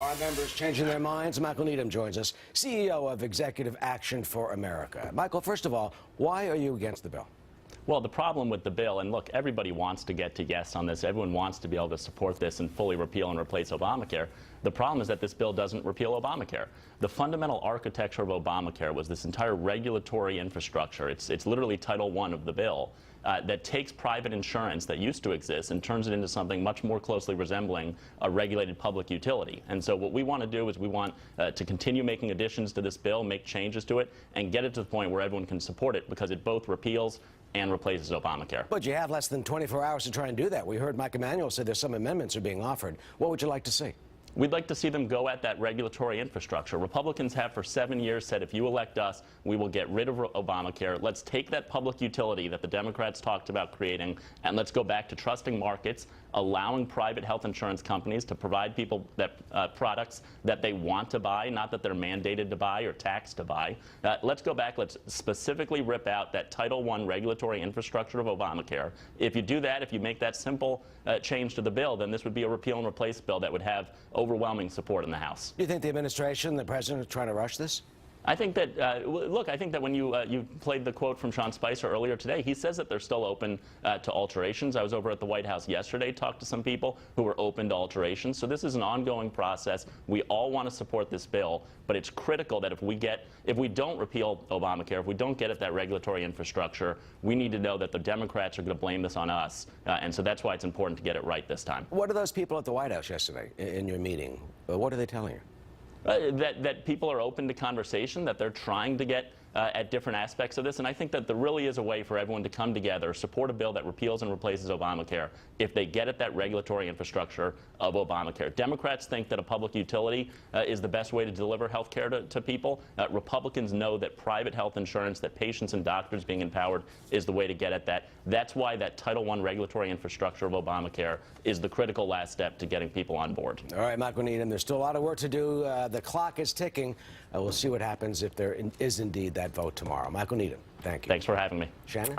Our members changing their minds. Michael Needham joins us, CEO of Executive Action for America. Michael, first of all, why are you against the bill? Well, the problem with the bill, and look, everybody wants to get to yes on this. Everyone wants to be able to support this and fully repeal and replace Obamacare. The problem is that this bill doesn't repeal Obamacare. The fundamental architecture of Obamacare was this entire regulatory infrastructure. It's literally Title I of the bill that takes private insurance that used to exist and turns it into something much more closely resembling a regulated public utility. And so what we want to do is we want to continue making additions to this bill, make changes to it, and get it to the point where everyone can support it because it both repeals and replaces Obamacare. But you have less than 24 hours to try and do that. We heard Mike Emanuel say there's some amendments are being offered. What would you like to see? We'd like to see them go at that regulatory infrastructure. Republicans have for 7 years said if you elect us, we will get rid of Obamacare. Let's take that public utility that the Democrats talked about creating, and let's go back to trusting markets, allowing private health insurance companies to provide people that products that they want to buy, not that they're mandated to buy or taxed to buy. Let's go back. Let's specifically rip out that Title I regulatory infrastructure of Obamacare. If you do that, if you make that simple change to the bill, then this would be a repeal and replace bill that would have overwhelming support in the House. Do you think the administration, the president, are trying to rush this? I think that, look, I think that when you played the quote from Sean Spicer earlier today, he says that they're still open to alterations. I was over at the White House yesterday, talked to some people who were open to alterations. So this is an ongoing process. We all want to support this bill, but it's critical that if we don't repeal Obamacare, if we don't get at that regulatory infrastructure, we need to know that the Democrats are going to blame this on us. And so that's why it's important to get it right this time. What are those people at the White House yesterday in your meeting? What are they telling you? That people are open to conversation, that they're trying to get at different aspects of this, and I think that there really is a way for everyone to come together, support a bill that repeals and replaces Obamacare if they get at that regulatory infrastructure of Obamacare. Democrats think that a public utility is the best way to deliver health care to people. Republicans know that private health insurance, that patients and doctors being empowered is the way to get at that. That's why that Title I regulatory infrastructure of Obamacare is the critical last step to getting people on board. All right, Michael Needham, there's still a lot of work to do. The clock is ticking. We'll see what happens if there is indeed that vote tomorrow. Michael Needham, thank you. Thanks for having me. Shannon?